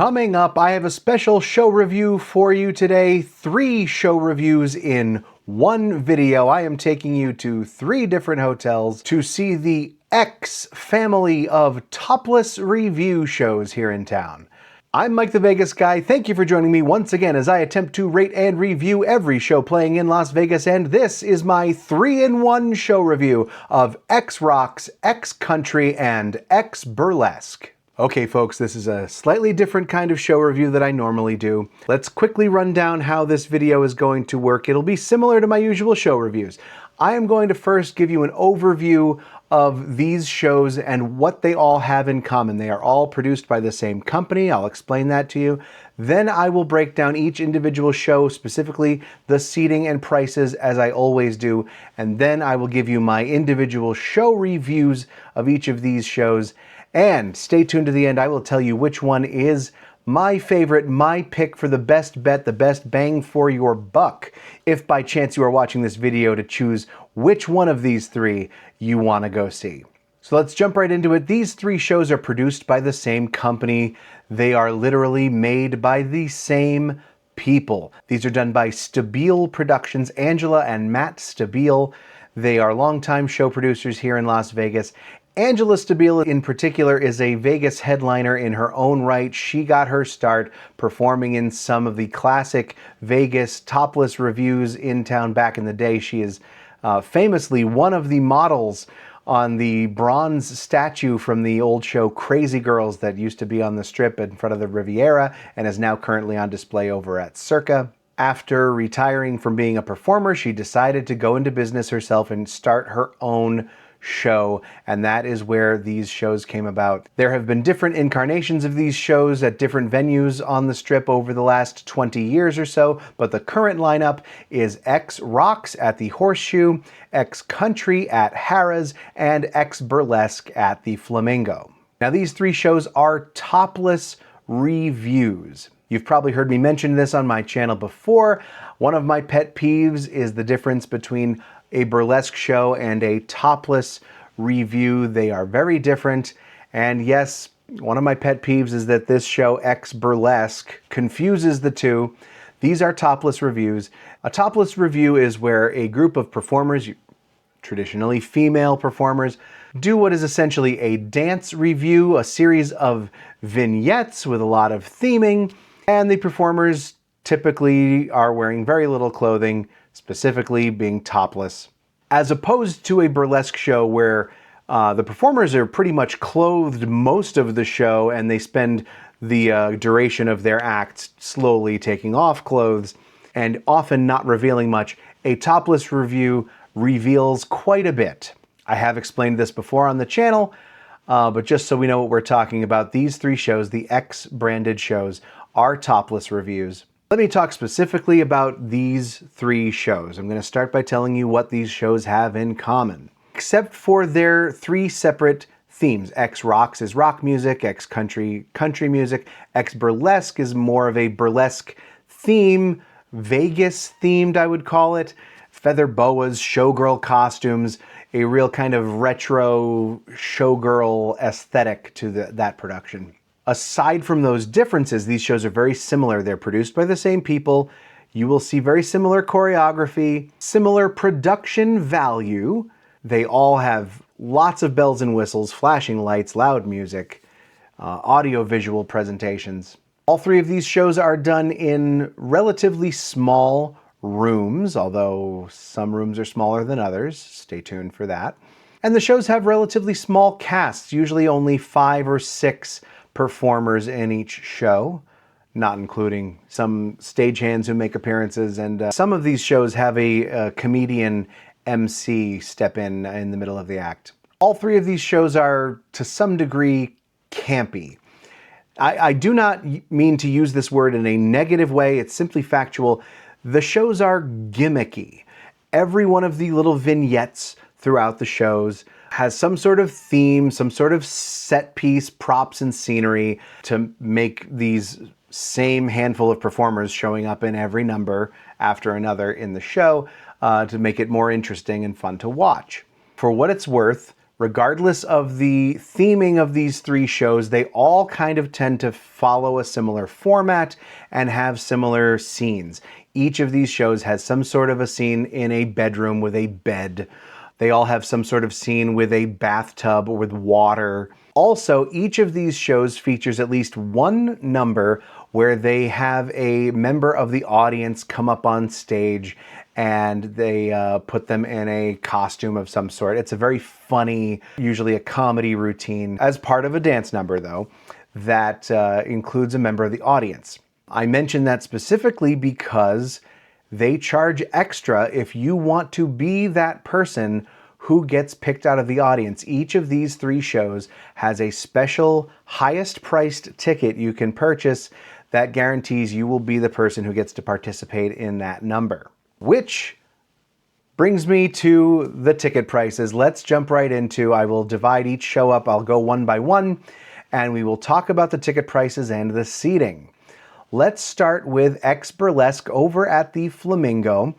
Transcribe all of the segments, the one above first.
Coming up, I have a special show review for you today. 3 show reviews in one video. I am taking you to 3 different hotels to see the X family of topless review shows here in town. I'm Mike the Vegas Guy. Thank you for joining me once again as I attempt to rate and review every show playing in Las Vegas, and this is my 3-in-1 show review of X Rocks, X Country, and X Burlesque. Okay folks, this is a slightly different kind of show review that I normally do. Let's quickly run down how this video is going to work. It'll be similar to my usual show reviews. I am going to first give you an overview of these shows and what they all have in common. They are all produced by the same company. I'll explain that to you. Then I will break down each individual show, specifically the seating and prices, as I always do. And then I will give you my individual show reviews of each of these shows. And stay tuned to the end. I will tell you which one is my favorite, my pick for the best bet, the best bang for your buck. If by chance you are watching this video to choose which one of these 3 you want to go see. So let's jump right into it. These 3 shows are produced by the same company. They are literally made by the same people. These are done by Stabile Productions, Angela and Matt Stabile. They are longtime show producers here in Las Vegas. Angela Stabile in particular is a Vegas headliner in her own right. She got her start performing in some of the classic Vegas topless reviews in town back in the day. She is famously one of the models on the bronze statue from the old show Crazy Girls that used to be on the Strip in front of the Riviera and is now currently on display over at Circa. After retiring from being a performer, she decided to go into business herself and start her own show, and that is where these shows came about. There have been different incarnations of these shows at different venues on the Strip over the last 20 years or so, but the current lineup is X Rocks at the Horseshoe, X Country at Harrah's, and X Burlesque at the Flamingo. Now these 3 shows are topless reviews. You've probably heard me mention this on my channel before. One of my pet peeves is the difference between a burlesque show and a topless review. They are very different. And yes, one of my pet peeves is that this show, X Burlesque, confuses the two. These are topless reviews. A topless review is where a group of performers, traditionally female performers, do what is essentially a dance review, a series of vignettes with a lot of theming, and the performers typically are wearing very little clothing, specifically being topless, as opposed to a burlesque show where the performers are pretty much clothed most of the show and they spend the duration of their acts slowly taking off clothes and often not revealing much. A topless review reveals quite a bit. I have explained this before on the channel, but just so we know what we're talking about, these 3 shows, the X branded shows, are topless reviews. Let me talk specifically about these 3 shows. I'm going to start by telling you what these shows have in common. Except for their 3 separate themes. X Rocks is rock music, X Country, country music, X Burlesque is more of a burlesque theme, Vegas themed I would call it. Feather boas, showgirl costumes, a real kind of retro showgirl aesthetic to that production. Aside from those differences, these shows are very similar. They're produced by the same people. You will see very similar choreography, similar production value. They all have lots of bells and whistles, flashing lights, loud music, audio-visual presentations. All 3 of these shows are done in relatively small rooms, although some rooms are smaller than others. Stay tuned for that. And the shows have relatively small casts, usually only 5 or 6 performers in each show, not including some stagehands who make appearances, and some of these shows have a comedian MC step in the middle of the act. All 3 of these shows are, to some degree, campy. I do not mean to use this word in a negative way, it's simply factual. The shows are gimmicky. Every one of the little vignettes throughout the shows has some sort of theme, some sort of set piece, props and scenery to make these same handful of performers showing up in every number after another in the show to make it more interesting and fun to watch. For what it's worth, Regardless of the theming of these three shows, they all kind of tend to follow a similar format and have similar scenes. Each of these shows has some sort of a scene in a bedroom with a bed. They all have some sort of scene with a bathtub or with water. Also, each of these shows features at least one number where they have a member of the audience come up on stage and they put them in a costume of some sort. It's a very funny, usually a comedy routine, as part of a dance number though, that includes a member of the audience. I mention that specifically because they charge extra if you want to be that person who gets picked out of the audience. Each of these three shows has a special highest priced ticket you can purchase that guarantees you will be the person who gets to participate in that number. Which brings me to the ticket prices. Let's jump right into, I will divide each show up, I'll go one by one, and we will talk about the ticket prices and the seating. Let's start with X Burlesque over at the Flamingo.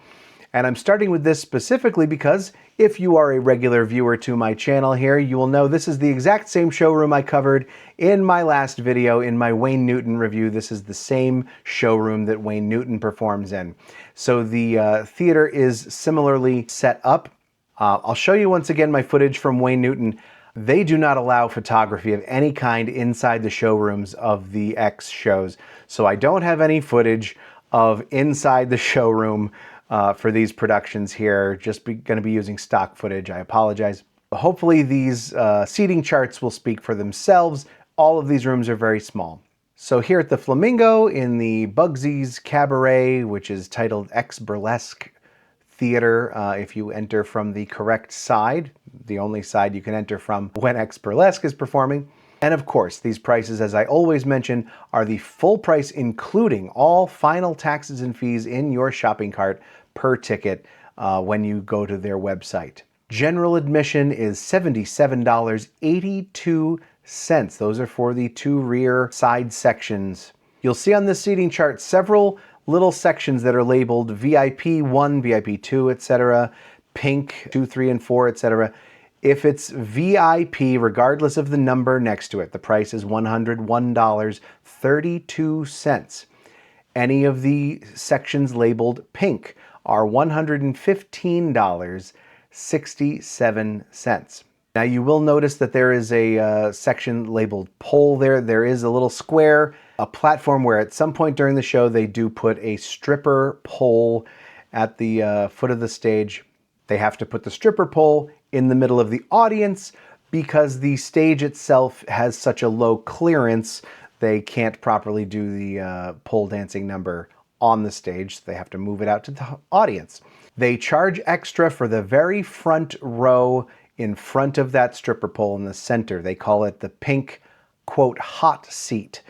And I'm starting with this specifically because if you are a regular viewer to my channel here, you will know this is the exact same showroom I covered in my last video in my Wayne Newton review. This is the same showroom that Wayne Newton performs in. So the theater is similarly set up. I'll show you once again my footage from Wayne Newton. They do not allow photography of any kind inside the showrooms of the X shows. So I don't have any footage of inside the showroom for these productions here. Just going to be using stock footage. I apologize. Hopefully these seating charts will speak for themselves. All of these rooms are very small. So here at the Flamingo in the Bugsy's Cabaret, which is titled X Burlesque Theater, if you enter from the correct side, the only side you can enter from when X Burlesque is performing. And of course, these prices, as I always mention, are the full price including all final taxes and fees in your shopping cart per ticket when you go to their website. General admission is $77.82. Those are for the two rear side sections. You'll see on this seating chart several little sections that are labeled VIP 1, VIP 2, etc., pink 2, 3, and 4, etc. If it's VIP, regardless of the number next to it, the price is $101.32. Any of the sections labeled pink are $115.67. Now you will notice that there is a section labeled pole there. There is a little square, a platform where at some point during the show they do put a stripper pole at the foot of the stage. They have to put the stripper pole in the middle of the audience because the stage itself has such a low clearance. They can't properly do the pole dancing number on the stage. So they have to move it out to the audience. They charge extra for the very front row in front of that stripper pole in the center. They call it the pink, quote, hot seat.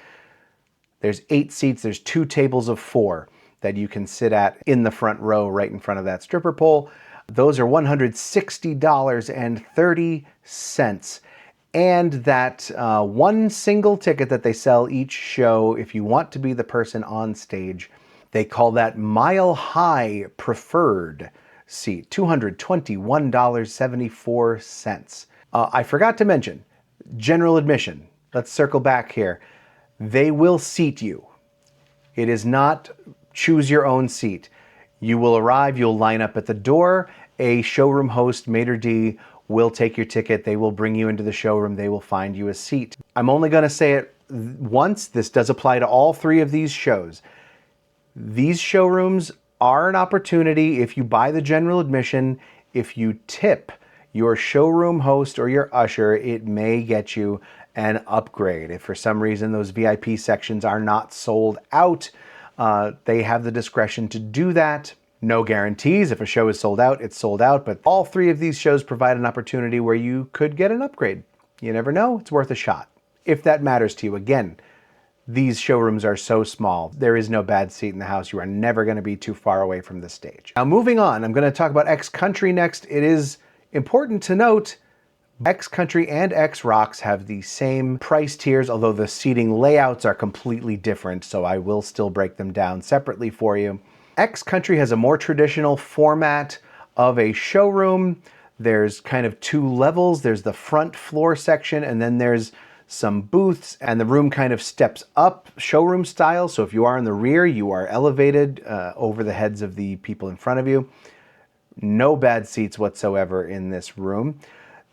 There's 8 seats. There's 2 tables of 4 that you can sit at in the front row right in front of that stripper pole. Those are $160.30. And that one single ticket that they sell each show, if you want to be the person on stage, they call that Mile High Preferred seat, $221.74. I forgot to mention, general admission. Let's circle back here. They will seat you. It is not choose your own seat. You will arrive, you'll line up at the door. A showroom host, maitre d', will take your ticket. They will bring you into the showroom. They will find you a seat. I'm only going to say it once. This does apply to all 3 of these shows. These showrooms are an opportunity if you buy the general admission. If you tip your showroom host or your usher, it may get you an upgrade. If for some reason those VIP sections are not sold out, they have the discretion to do that. No guarantees. If a show is sold out, it's sold out. But all 3 of these shows provide an opportunity where you could get an upgrade. You never know. It's worth a shot. If that matters to you. Again, these showrooms are so small. There is no bad seat in the house. You are never going to be too far away from the stage. Now moving on, I'm going to talk about X Country next. It is important to note X Country and X Rocks have the same price tiers, although the seating layouts are completely different, so I will still break them down separately for you. X Country has a more traditional format of a showroom. There's kind of two levels. There's the front floor section, and then there's some booths, and the room kind of steps up showroom style. So if you are in the rear, you are elevated over the heads of the people in front of you. No bad seats whatsoever in this room.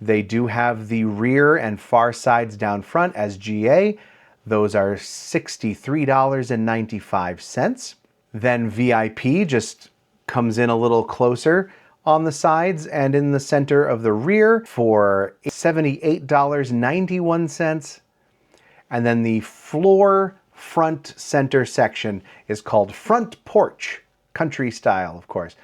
They do have the rear and far sides down front as GA. Those are $63.95. Then VIP just comes in a little closer on the sides and in the center of the rear for $78.91. And then the floor front center section is called Front Porch, country style, of course,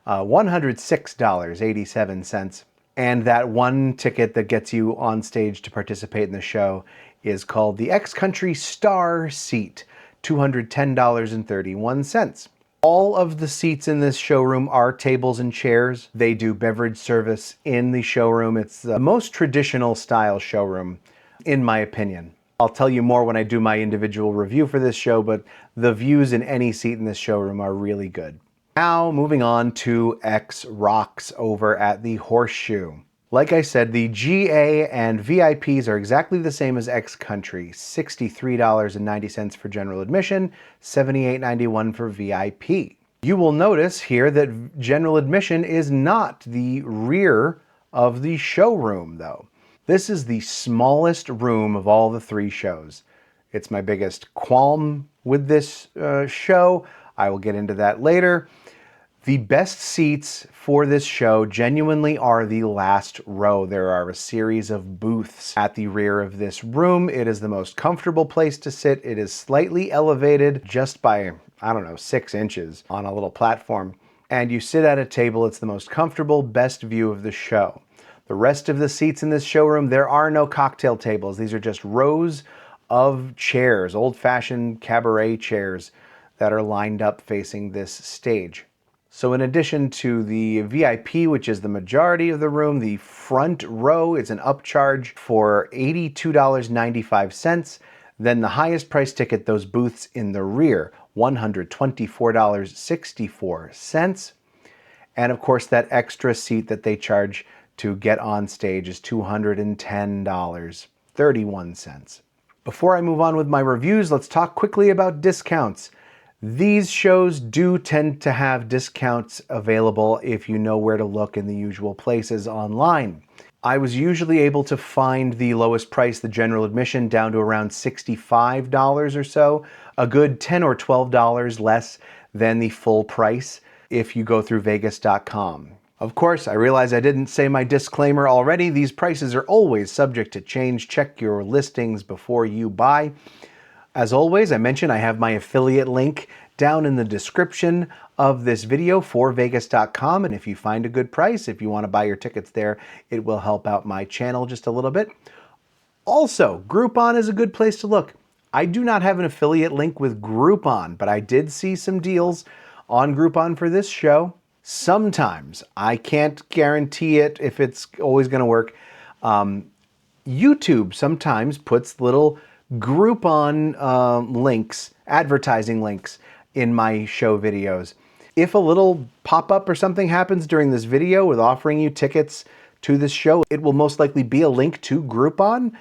$106.87. And that one ticket that gets you on stage to participate in the show is called the X-Country Star Seat, $210.31. All of the seats in this showroom are tables and chairs. They do beverage service in the showroom. It's the most traditional style showroom, in my opinion. I'll tell you more when I do my individual review for this show, but the views in any seat in this showroom are really good. Now, moving on to X Rocks over at the Horseshoe. Like I said, the GA and VIPs are exactly the same as X Country, $63.90 for general admission, $78.91 for VIP. You will notice here that general admission is not the rear of the showroom, though. This is the smallest room of all the three shows. It's my biggest qualm with this show. I will get into that later. The best seats for this show genuinely are the last row. There are a series of booths at the rear of this room. It is the most comfortable place to sit. It is slightly elevated just by, I don't know, 6 inches on a little platform. And you sit at a table. It's the most comfortable, best view of the show. The rest of the seats in this showroom, there are no cocktail tables. These are just rows of chairs, old-fashioned cabaret chairs that are lined up facing this stage. So in addition to the VIP, which is the majority of the room, the front row is an upcharge for $82.95. Then the highest price ticket, those booths in the rear, $124.64. And of course, that extra seat that they charge to get on stage is $210.31. Before I move on with my reviews, let's talk quickly about discounts. These shows do tend to have discounts available if you know where to look in the usual places online. I was usually able to find the lowest price, the general admission, down to around $65 or so, a good $10 or $12 less than the full price if you go through Vegas.com. Of course, I realize I didn't say my disclaimer already. These prices are always subject to change. Check your listings before you buy. As always, I mentioned I have my affiliate link down in the description of this video for Vegas.com, and if you find a good price, if you want to buy your tickets there, it will help out my channel just a little bit. Also, Groupon is a good place to look. I do not have an affiliate link with Groupon, but I did see some deals on Groupon for this show. Sometimes, I can't guarantee it if it's always going to work. YouTube sometimes puts little Groupon links, advertising links in my show videos. If a little pop-up or something happens during this video with offering you tickets to this show, it will most likely be a link to Groupon.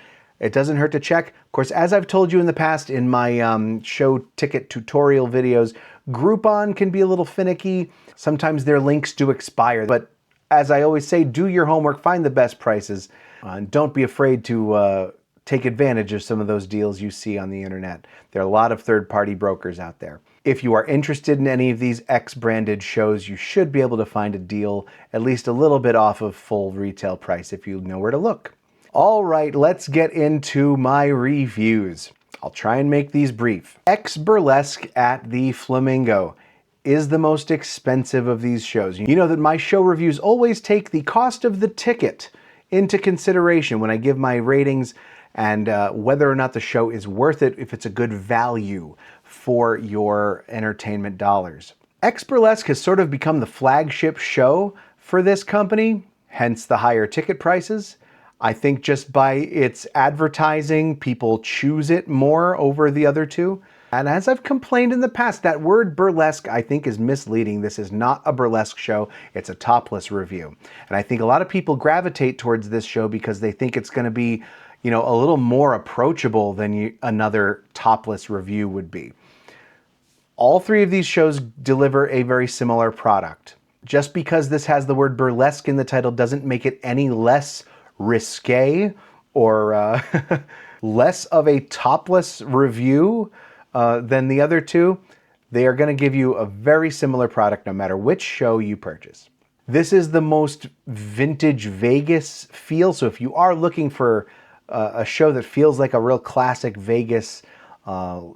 It doesn't hurt to check. Of course, as I've told you in the past in my show ticket tutorial videos, Groupon can be a little finicky. Sometimes their links do expire, but as I always say, do your homework, find the best prices, and don't be afraid to take advantage of some of those deals you see on the internet. There are a lot of third-party brokers out there. If you are interested in any of these X-branded shows, you should be able to find a deal at least a little bit off of full retail price if you know where to look. All right, let's get into my reviews. I'll try and make these brief. X Burlesque at the Flamingo is the most expensive of these shows. You know that my show reviews always take the cost of the ticket into consideration when I give my ratings and whether or not the show is worth it, if it's a good value for your entertainment dollars. X Burlesque has sort of become the flagship show for this company, hence the higher ticket prices. I think just by its advertising, people choose it more over the other two. And as I've complained in the past, that word burlesque I think is misleading. This is not a burlesque show, it's a topless review. And I think a lot of people gravitate towards this show because they think it's going to be, you know, a little more approachable than another topless review would be. All three of these shows deliver a very similar product. Just because this has the word burlesque in the title doesn't make it any less risque or less of a topless review than the other two. They are going to give you a very similar product no matter which show you purchase. This is the most vintage Vegas feel, so if you are looking for a show that feels like a real classic Vegas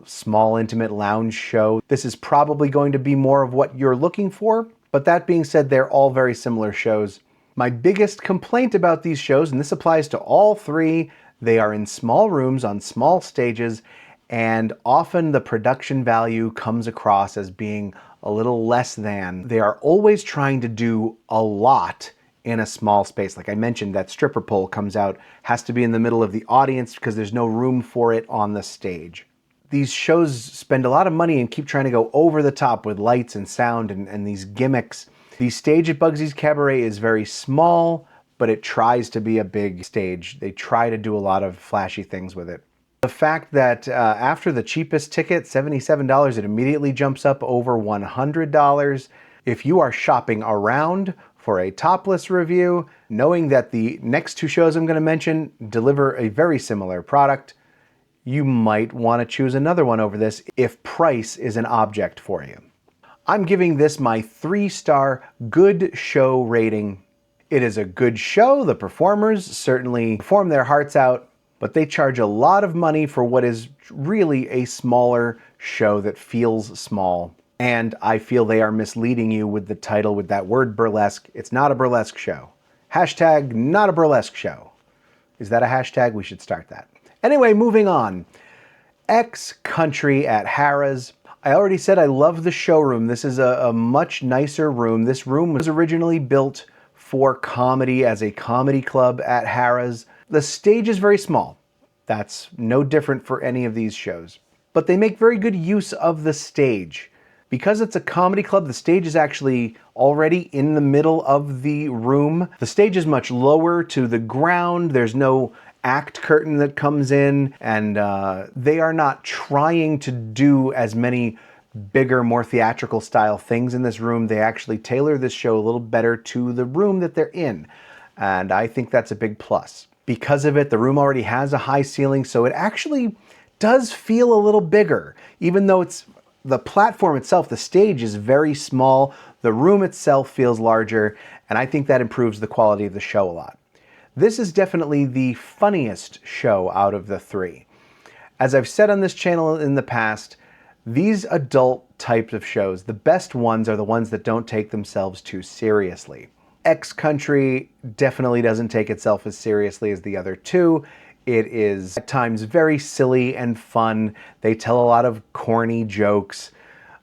small intimate lounge show, this is probably going to be more of what you're looking for. But that being said, they're all very similar shows. My biggest complaint about these shows, and this applies to all three, they are in small rooms on small stages, and often the production value comes across as being a little less than. They are always trying to do a lot in a small space. Like I mentioned, that stripper pole comes out, has to be in the middle of the audience because there's no room for it on the stage. These shows spend a lot of money and keep trying to go over the top with lights and sound and these gimmicks. The stage at Bugsy's Cabaret is very small, but it tries to be a big stage. They try to do a lot of flashy things with it. The fact that after the cheapest ticket, $77, it immediately jumps up over $100. If you are shopping around for a topless review, knowing that the next two shows I'm going to mention deliver a very similar product, you might want to choose another one over this if price is an object for you. I'm giving this my 3-star good show rating. It is a good show. The performers certainly perform their hearts out, but they charge a lot of money for what is really a smaller show that feels small. And I feel they are misleading you with the title with that word burlesque. It's not a burlesque show. Hashtag not a burlesque show. Is that a hashtag? We should start that. Anyway, moving on. X Country at Harrah's. I already said I love the showroom. This is a much nicer room. This room was originally built for comedy as a comedy club at Harrah's. The stage is very small. That's no different for any of these shows. But they make very good use of the stage. Because it's a comedy club, the stage is actually already in the middle of the room. The stage is much lower to the ground. There's no act curtain that comes in, and they are not trying to do as many bigger, more theatrical style things in this room. They actually tailor this show a little better to the room that they're in, and I think that's a big plus. Because of it, the room already has a high ceiling, so it actually does feel a little bigger. Even though it's the platform itself, the stage is very small, the room itself feels larger, and I think that improves the quality of the show a lot. This is definitely the funniest show out of the three. As I've said on this channel in the past, these adult types of shows, the best ones are the ones that don't take themselves too seriously. X Country definitely doesn't take itself as seriously as the other two. It is at times very silly and fun. They tell a lot of corny jokes.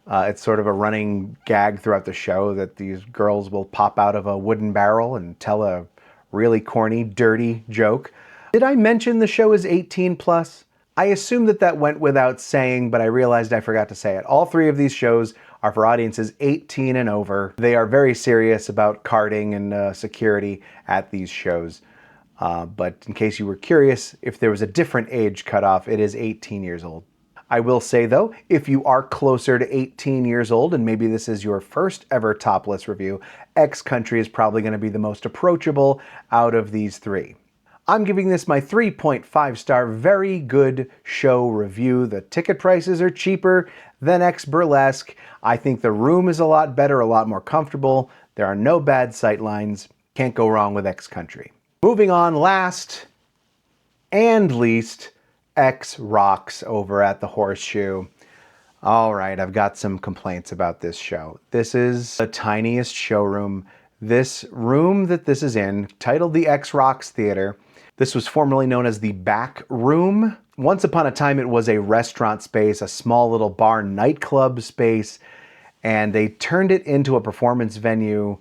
It's sort of a running gag throughout the show that these girls will pop out of a wooden barrel and tell a really corny, dirty joke. Did I mention the show is 18 plus? I assume that went without saying, but I realized I forgot to say it. All three of these shows are for audiences 18 and over. They are very serious about carding and security at these shows. But in case you were curious, if there was a different age cutoff, it is 18 years old. I will say though, if you are closer to 18 years old and maybe this is your first ever topless review, X Country is probably going to be the most approachable out of these three. I'm giving this my 3.5-star very good show review. The ticket prices are cheaper than X Burlesque. I think the room is a lot better, a lot more comfortable. There are no bad sight lines. Can't go wrong with X Country. Moving on, last and least, X Rocks over at the Horseshoe. All right, I've got some complaints about this show. This is the tiniest showroom. This room that this is in, titled the X Rocks Theater, this was formerly known as the Back Room. Once upon a time, it was a restaurant space, a small little bar nightclub space, and they turned it into a performance venue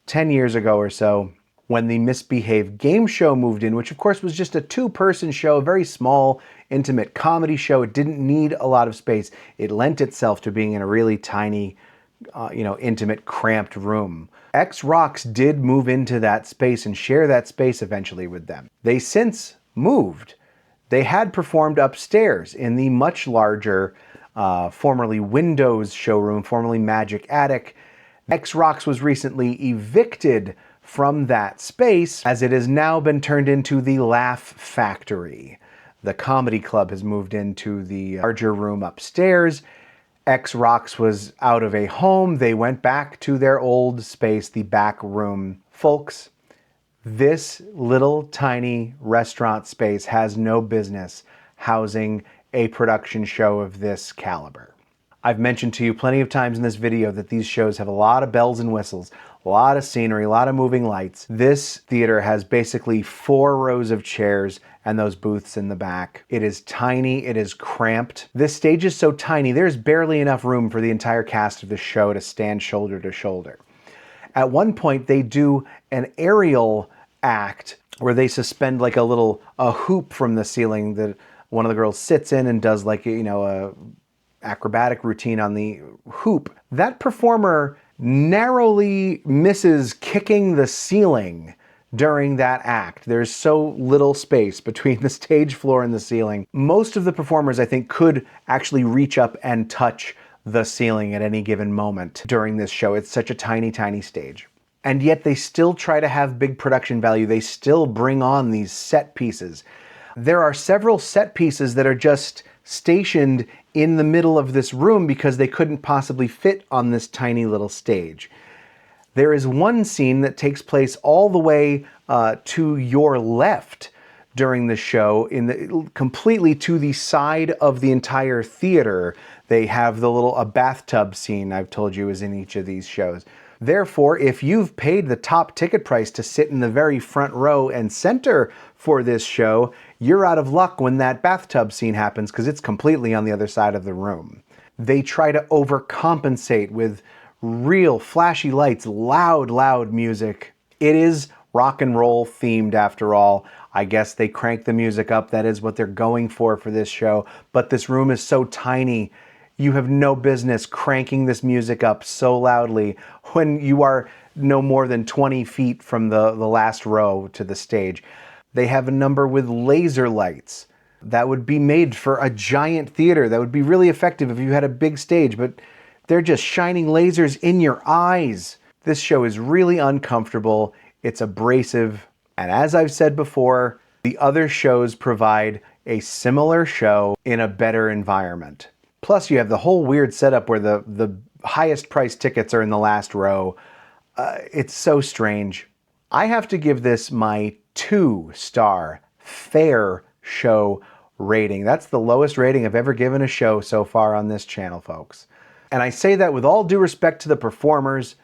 10 years ago or so, when the Misbehaved game show moved in, which of course was just a 2-person show, very small, intimate comedy show. It didn't need a lot of space. It lent itself to being in a really tiny, intimate, cramped room. X-Rocks did move into that space and share that space eventually with them. They since moved. They had performed upstairs in the much larger, formerly Windows showroom, formerly Magic Attic. X-Rocks was recently evicted from that space, as it has now been turned into the Laugh Factory. The comedy club has moved into the larger room upstairs. X-Rocks was out of a home. They went back to their old space, the back room. Folks, this little tiny restaurant space has no business housing a production show of this caliber. I've mentioned to you plenty of times in this video that these shows have a lot of bells and whistles, a lot of scenery, a lot of moving lights. This theater has basically 4 rows of chairs and those booths in the back. It is tiny, it is cramped. This stage is so tiny, there's barely enough room for the entire cast of the show to stand shoulder to shoulder. At one point, they do an aerial act where they suspend like a hoop from the ceiling that one of the girls sits in and does like, a acrobatic routine on the hoop. That performer narrowly misses kicking the ceiling during that act. There's so little space between the stage floor and the ceiling. Most of the performers, I think, could actually reach up and touch the ceiling at any given moment during this show. It's such a tiny, tiny stage. And yet they still try to have big production value. They still bring on these set pieces. There are several set pieces that are just stationed in the middle of this room because they couldn't possibly fit on this tiny little stage. There is one scene that takes place all the way to your left during the show, completely to the side of the entire theater. They have a bathtub scene I've told you is in each of these shows. Therefore, if you've paid the top ticket price to sit in the very front row and center for this show, you're out of luck when that bathtub scene happens because it's completely on the other side of the room. They try to overcompensate with real flashy lights, loud music. It is rock and roll themed after all. I guess they crank the music up. That is what they're going for this show. But this room is so tiny. You have no business cranking this music up so loudly when you are no more than 20 feet from the last row to the stage. They have a number with laser lights that would be made for a giant theater. That would be really effective if you had a big stage, but they're just shining lasers in your eyes. This show is really uncomfortable. It's abrasive. And as I've said before, the other shows provide a similar show in a better environment. Plus, you have the whole weird setup where the highest priced tickets are in the last row. It's so strange. I have to give this my 2-star fair show rating. That's the lowest rating I've ever given a show so far on this channel, folks. And I say that with all due respect to the performers.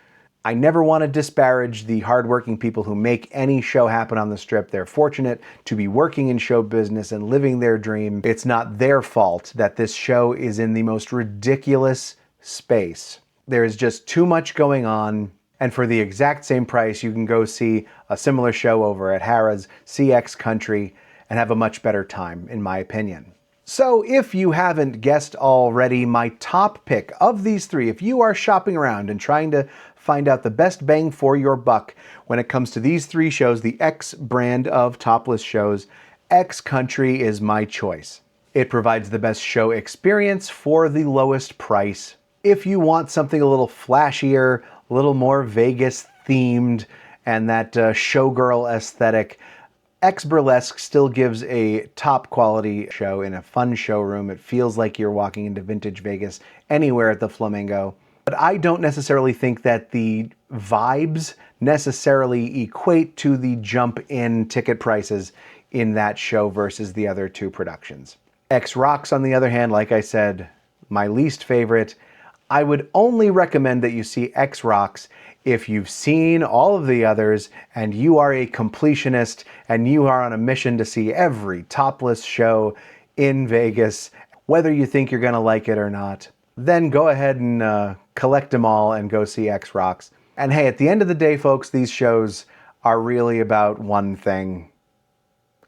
I never want to disparage the hardworking people who make any show happen on the Strip. They're fortunate to be working in show business and living their dream. It's not their fault that this show is in the most ridiculous space. There is just too much going on. And for the exact same price, you can go see a similar show over at Harrah's CX Country and have a much better time, in my opinion. So if you haven't guessed already, my top pick of these 3, if you are shopping around and trying to find out the best bang for your buck when it comes to these 3 shows, the X brand of topless shows, X Country is my choice. It provides the best show experience for the lowest price. If you want something a little flashier, a little more Vegas themed, and that showgirl aesthetic, X Burlesque still gives a top quality show in a fun showroom. It feels like you're walking into vintage Vegas anywhere at the Flamingo. But I don't necessarily think that the vibes necessarily equate to the jump in ticket prices in that show versus the other 2 productions. X-Rocks, on the other hand, like I said, my least favorite. I would only recommend that you see X-Rocks if you've seen all of the others and you are a completionist and you are on a mission to see every topless show in Vegas, whether you think you're gonna like it or not. Then go ahead and collect them all and go see X-Rocks. And hey, at the end of the day, folks, these shows are really about one thing.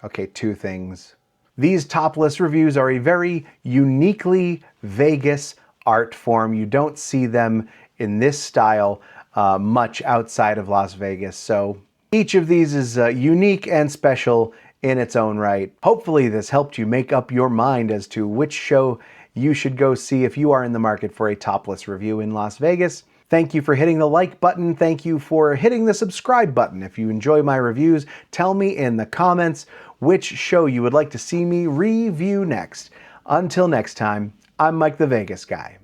Okay, 2 things. These topless reviews are a very uniquely Vegas art form. You don't see them in this style much outside of Las Vegas. So each of these is unique and special in its own right. Hopefully this helped you make up your mind as to which show you should go see if you are in the market for a topless review in Las Vegas. Thank you for hitting the like button. Thank you for hitting the subscribe button. If you enjoy my reviews, tell me in the comments which show you would like to see me review next. Until next time, I'm Mike the Vegas Guy.